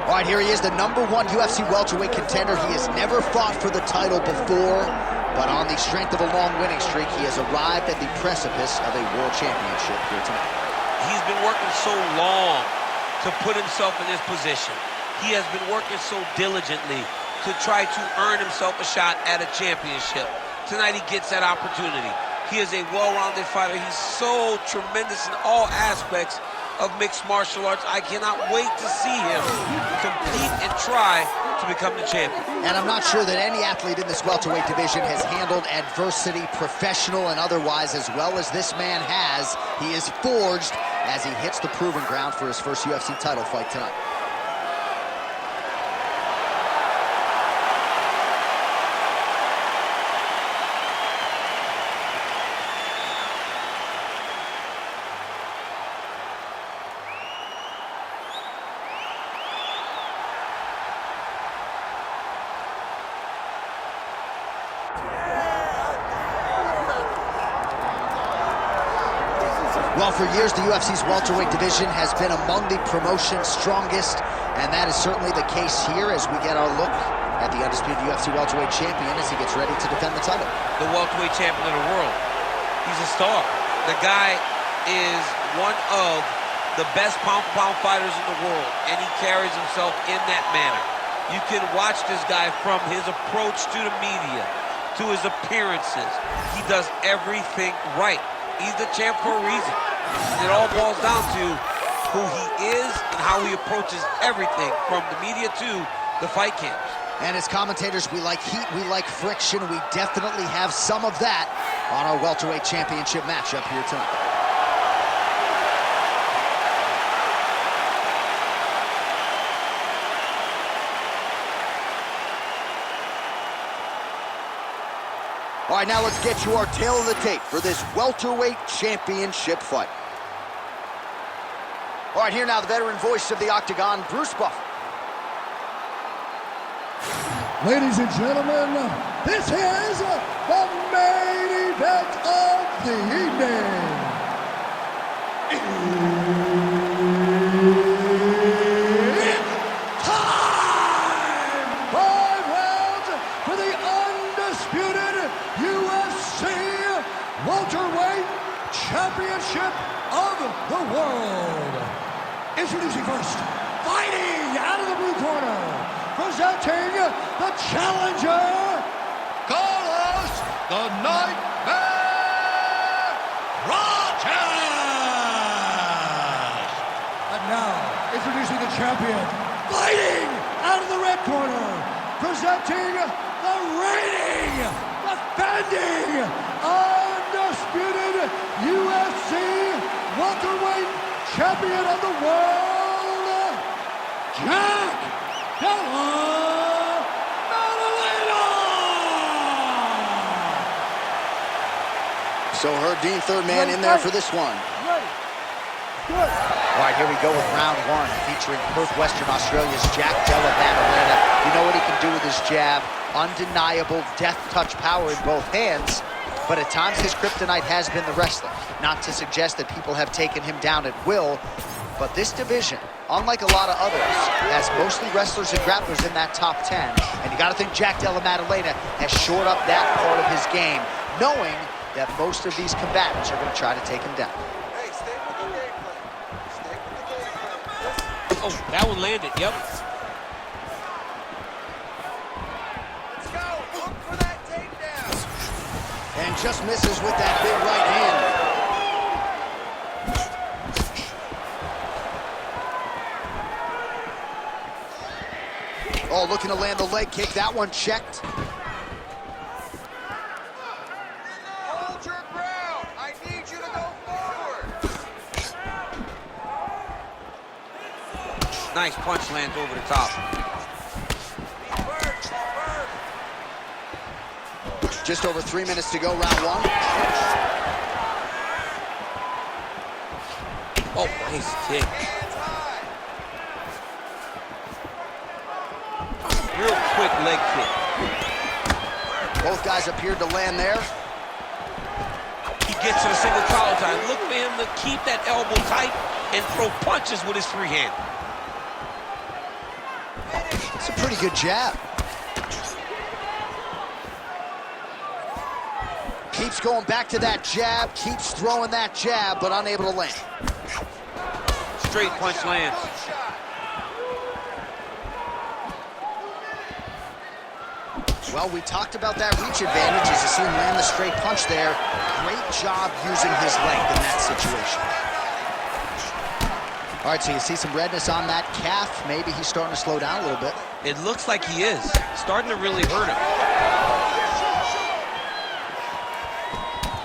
All right, here he is, the #1 UFC welterweight contender. He has never fought for the title before, but on the strength of a long winning streak, he has arrived at the precipice of a world championship here tonight. He's been working so long to put himself in this position. He has been working so diligently to try to earn himself a shot at a championship. Tonight he gets that opportunity. He is a well-rounded fighter. He's so tremendous in all aspects of mixed martial arts. I cannot wait to see him compete and try to become the champion. And I'm not sure that any athlete in this welterweight division has handled adversity, professional and otherwise, as well as this man has. He is forged as he hits the proving ground for his first UFC title fight tonight. Well, for years, the UFC's welterweight division has been among the promotion's strongest, and that is certainly the case here as we get our look at the undisputed UFC welterweight champion as he gets ready to defend the title. The welterweight champion of the world. He's a star. The guy is one of the best pound-for-pound fighters in the world, and he carries himself in that manner. You can watch this guy from his approach to the media, to his appearances. He does everything right. He's the champ for a reason. It all boils down to who he is and how he approaches everything from the media to the fight camps. And as commentators, we like heat, we like friction. We definitely have some of that on our welterweight championship matchup here tonight. All right, now let's get you our tail of the tape for this welterweight championship fight. All right, here now the veteran voice of the Octagon, Bruce Buffer. Ladies and gentlemen, this is the main event of the evening. It's time! 5 rounds for the undisputed UFC welterweight championship of the world. Introducing first, fighting out of the blue corner, presenting the challenger, Carlos the Nightmare Prates. And now, introducing the champion, fighting out of the red corner, presenting the reigning, defending, undisputed UFC welterweight champion of the world, Della Maddalena! So Dean, third man in there for this one. Good. All right, here we go with round one, featuring Perth, Western Australia's Della Maddalena. You know what he can do with his jab. Undeniable death touch power in both hands. But at times his kryptonite has been the wrestling. Not to suggest that people have taken him down at will, but this division, unlike a lot of others, has mostly wrestlers and grapplers in that top 10. And you gotta think Della Maddalena has shored up that part of his game, knowing that most of these combatants are gonna try to take him down. Hey, stay with the game plan. Stay with the game plan. Oh, that one landed, yep. Let's go. Look for that takedown. And just misses with that big right hand. Oh, looking to land the leg kick. That one checked. Hold your ground. I need you to go forward. Nice punch lands over the top. Just over 3 minutes to go, round one. Oh, nice kick. Hands high. Real quick leg kick. Both guys appeared to land there. He gets to the single collar time. Look for him to keep that elbow tight and throw punches with his free hand. It's a pretty good jab. Keeps going back to that jab, keeps throwing that jab, but unable to land. Straight punch lands. Well, we talked about that reach advantage as you see him land the straight punch there. Great job using his length in that situation. All right, so you see some redness on that calf. Maybe he's starting to slow down a little bit. It looks like he is. Starting to really hurt him.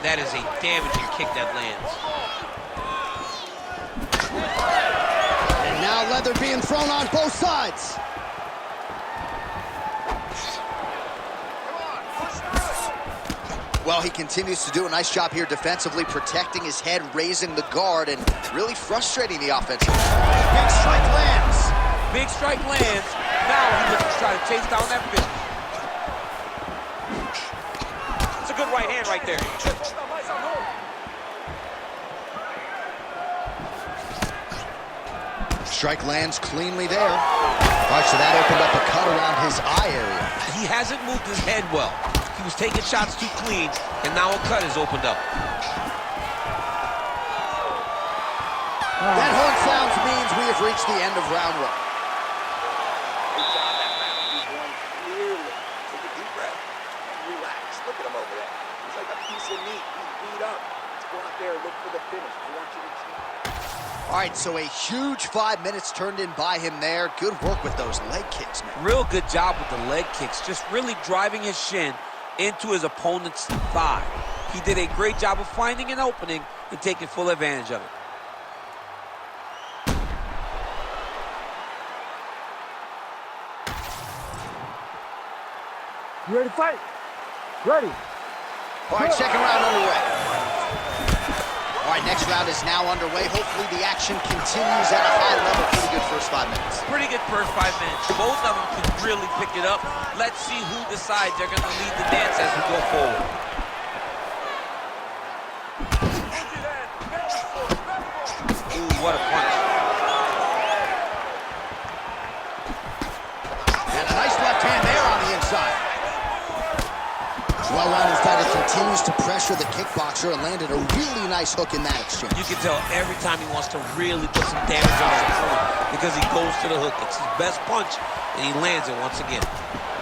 That is a damaging kick that lands. And now leather being thrown on both sides. Well, he continues to do a nice job here defensively, protecting his head, raising the guard, and really frustrating the offense. Big strike lands. Big strike lands. Now he looks to try to chase down that finish. It's a good right hand right there. Strike lands cleanly there. All right, so that opened up a cut around his eye area. He hasn't moved his head well. He was taking shots too clean, and now a cut has opened up. That horn sounds means we have reached the end of round one. Good job, that round. He's going clearly. Take a deep breath. Relax. Look at him over there. He's like a piece of meat. He's beat up. Let's go out there and look for the finish. I want you to cheat. All right, so a huge 5 minutes turned in by him there. Good work with those leg kicks, man. Real good job with the leg kicks, just really driving his shin into his opponent's thigh. He did a great job of finding an opening and taking full advantage of it. You ready to fight? Ready. All right, second round underway. All right, next round is now underway. Hopefully the action continues at a high level. Pretty good first 5 minutes. Pretty good first 5 minutes. Both of them can really pick it up. Let's see who decides they're going to lead the dance as we go forward. Ooh, what a punch. And a nice left hand there on the inside. Well-rounded fighter continues to pressure the kickboxer and landed a really nice hook in that exchange. You can tell every time he wants to really put some damage on his opponent because he goes to the hook. It's his best punch, and he lands it once again.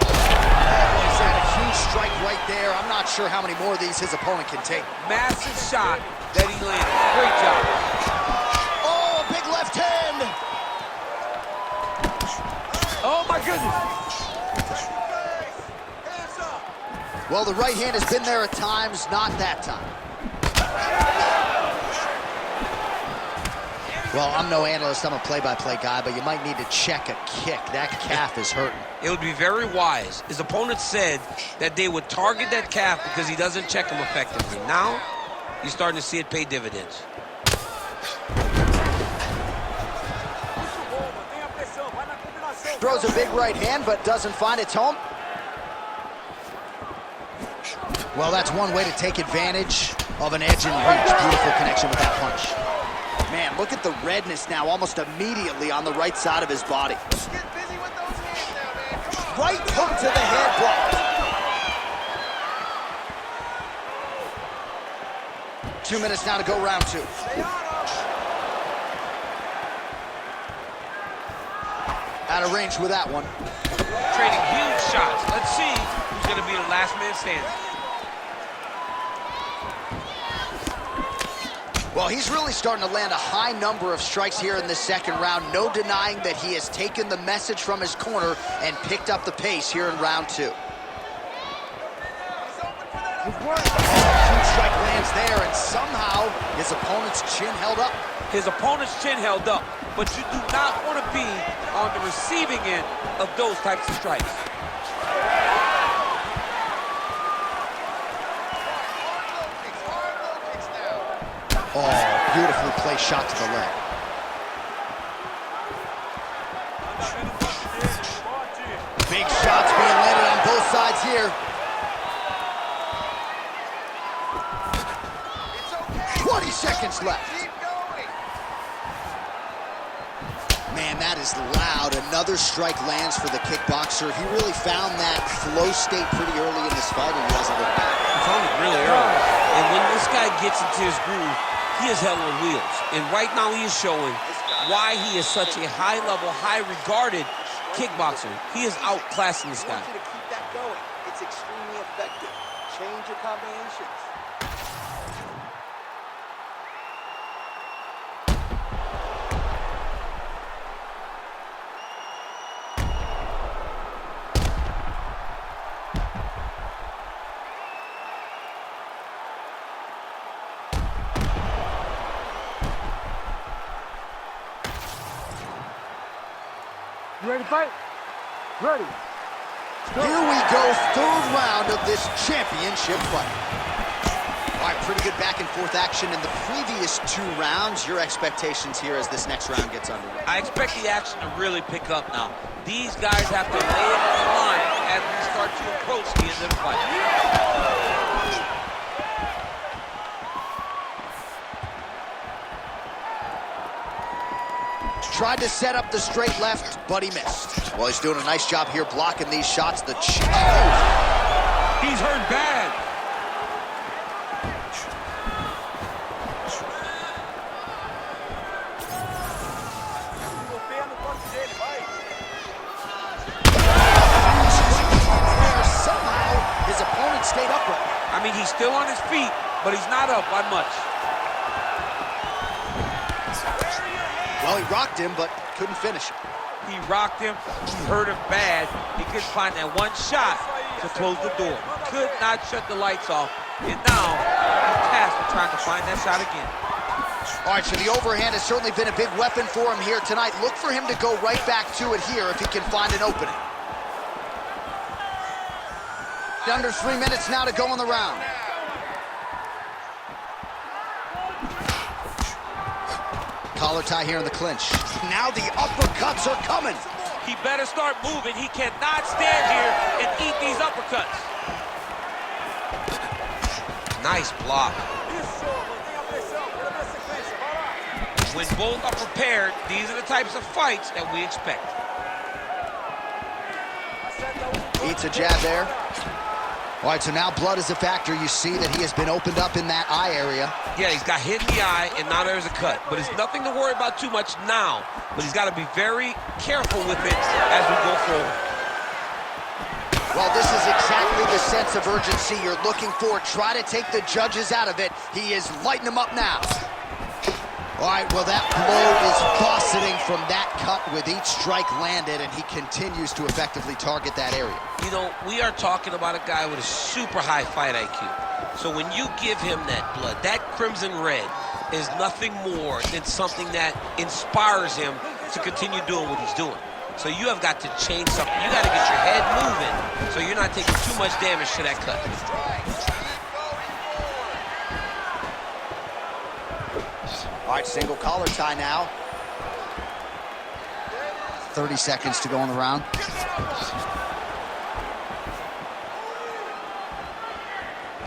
He's had a huge strike right there. I'm not sure how many more of these his opponent can take. Massive shot that he landed. Great job. Oh, a big left hand. Oh, my goodness. Well, the right hand has been there at times, not that time. Well, I'm no analyst, I'm a play-by-play guy, but you might need to check a kick. That calf is hurting. It would be very wise. His opponent said that they would target that calf because he doesn't check him effectively. Now, he's starting to see it pay dividends. Throws a big right hand, but doesn't find its home. Well, that's one way to take advantage of an edge and reach. Beautiful connection with that punch. Man, look at the redness now almost immediately on the right side of his body. Get busy with those hands now, man. Come on. Right hook to the head blocked. 2 minutes now to go round two. Stay on him. Out of range with that one. Trading huge shots. Let's see who's going to be the last man standing. Well, he's really starting to land a high number of strikes here in the second round. No denying that he has taken the message from his corner and picked up the pace here in round two. Huge strike lands there, and somehow his opponent's chin held up. His opponent's chin held up, but you do not want to be on the receiving end of those types of strikes. Oh, beautifully placed shot to the leg. Big shots being landed on both sides here. seconds left. Man, that is loud. Another strike lands for the kickboxer. He really found that flow state pretty early in this fight, and he hasn't looked back. He found it really early. And when this guy gets into his groove, he is hell on wheels. And right now he is showing why he is such a high-level, high-regarded kickboxer. He is outclassing this guy. I want you to keep that going. It's extremely effective. Change your combinations. You ready to fight? Ready. Here we go, third round of this championship fight. All right, pretty good back and forth action in the previous 2 rounds. Your expectations here as this next round gets underway? I expect the action to really pick up now. These guys have to lay it on the line as we start to approach the end of the fight. Tried to set up the straight left, but he missed. Well, he's doing a nice job here blocking these shots. He's hurt bad. Somehow, his opponent stayed upright. I mean, he's still on his feet, but he's not up by much. Well, he rocked him, but couldn't finish him. He rocked him. He hurt him bad. He couldn't find that one shot to close the door. Could not shut the lights off. And now, he's tasked with trying to find that shot again. All right, so the overhand has certainly been a big weapon for him here tonight. Look for him to go right back to it here if he can find an opening. Under 3 minutes now to go in the round. Collar tie here in the clinch. Now the uppercuts are coming. He better start moving. He cannot stand here and eat these uppercuts. Nice block. When both are prepared, these are the types of fights that we expect. Eats a jab there. All right, so now blood is a factor. You see that he has been opened up in that eye area. Yeah, he's got hit in the eye, and now there's a cut. But it's nothing to worry about too much now. But he's got to be very careful with it as we go forward. Well, this is exactly the sense of urgency you're looking for. Try to take the judges out of it. He is lighting them up now. All right, well, that blow is fauceting from that cut with each strike landed, and he continues to effectively target that area. You know, we are talking about a guy with a super high fight IQ. So when you give him that blood, that crimson red is nothing more than something that inspires him to continue doing what he's doing. So you have got to change something. You got to get your head moving so you're not taking too much damage to that cut. All right, single collar tie now. 30 seconds to go in the round.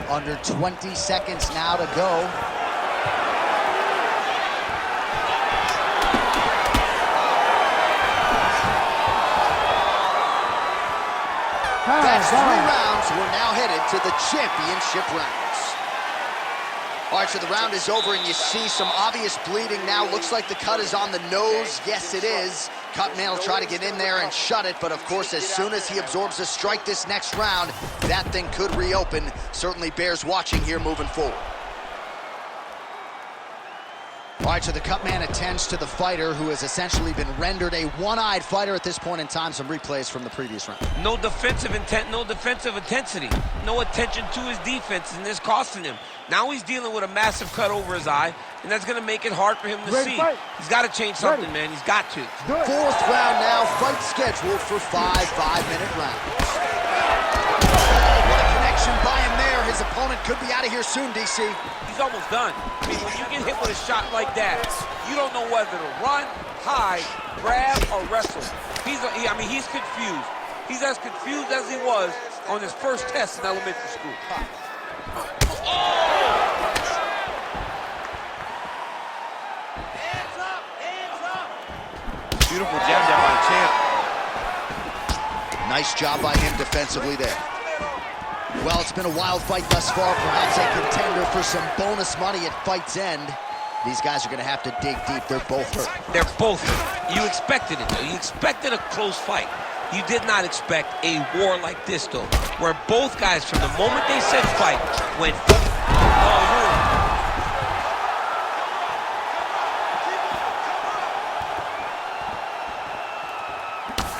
Under 20 seconds now to go. That's 3 rounds. We're now headed to the championship rounds. All right, so the round is over, and you see some obvious bleeding now. Looks like the cut is on the nose. Yes, it is. Cutman will try to get in there and shut it, but of course, as soon as he absorbs a strike this next round, that thing could reopen. Certainly bears watching here moving forward. All right, so the Cutman attends to the fighter who has essentially been rendered a one-eyed fighter at this point in time. Some replays from the previous round. No defensive intent, no defensive intensity. No attention to his defense, and this costing him. Now he's dealing with a massive cut over his eye, and that's going to make it hard for him to see. He's got to change something, man. He's got to. 4th round now, fight scheduled for 5 5-minute rounds. What a connection by him there. His opponent could be out of here soon, DC. He's almost done. I mean, when you get hit with a shot like that, you don't know whether to run, hide, grab, or wrestle. He's confused. He's as confused as he was on his first test in elementary school. Oh! Beautiful jab there by the champ. Nice job by him defensively there. Well, it's been a wild fight thus far, perhaps a contender for some bonus money at fight's end. These guys are going to have to dig deep. They're both hurt. They're both hurt. You expected it, though. You expected a close fight. You did not expect a war like this, though, where both guys, from the moment they said fight, went,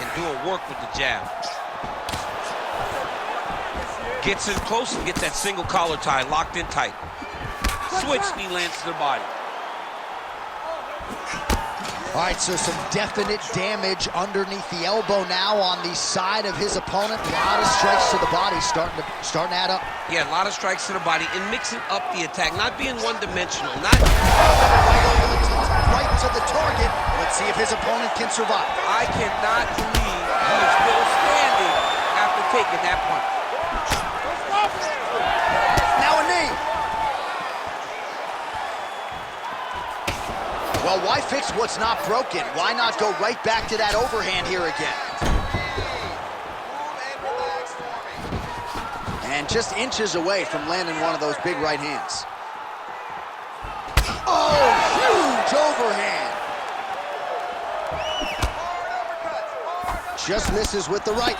and doing work with the jab. Gets in close and gets that single collar tie locked in tight. Switch, knee lands to the body. All right, so some definite damage underneath the elbow now on the side of his opponent. A lot of strikes to the body starting to add up. Yeah, a lot of strikes to the body and mixing up the attack, not being one-dimensional. Not right to the target. Let's see if his opponent can survive. I cannot believe he is still standing after taking that punch. Now a knee. Well, why fix what's not broken? Why not go right back to that overhand here again? And just inches away from landing one of those big right hands. Oh, huge overhand. Just misses with the right.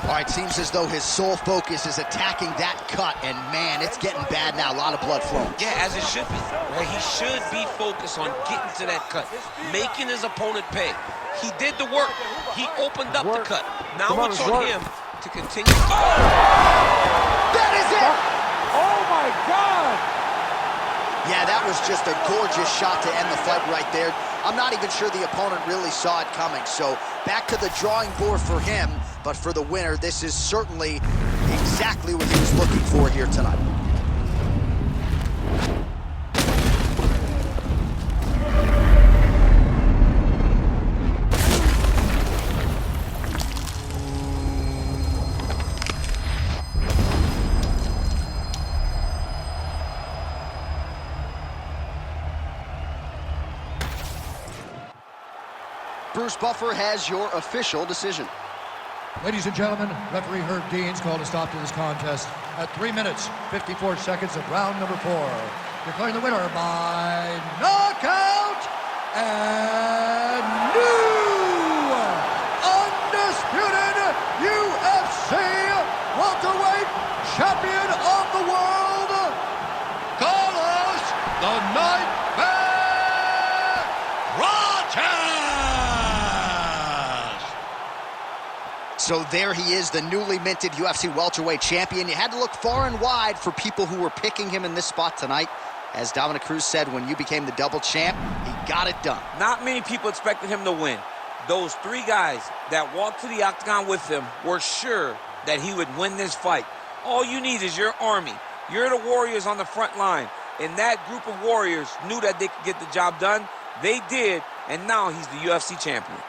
All right, seems as though his sole focus is attacking that cut, and man, it's getting bad now. A lot of blood flowing. Yeah, as it should be. Right? He should be focused on getting to that cut, making his opponent pay. He did the work. He opened up the cut. Now it's on him to continue. That is it! Oh, my God! Yeah, that was just a gorgeous shot to end the fight right there. I'm not even sure the opponent really saw it coming. So back to the drawing board for him. But for the winner, this is certainly exactly what he was looking for here tonight. Bruce Buffer has your official decision. Ladies and gentlemen, referee Herb Deans called a stop to this contest at 3 minutes, 54 seconds of round number 4. Declaring the winner by knockout and new undisputed UFC welterweight champion of the world, Carlos the Nightmare Prates! So there he is, the newly minted UFC welterweight champion. You had to look far and wide for people who were picking him in this spot tonight. As Dominic Cruz said, when you became the double champ, he got it done. Not many people expected him to win. Those three guys that walked to the octagon with him were sure that he would win this fight. All you need is your army. You're the warriors on the front line. And that group of warriors knew that they could get the job done. They did, and now he's the UFC champion.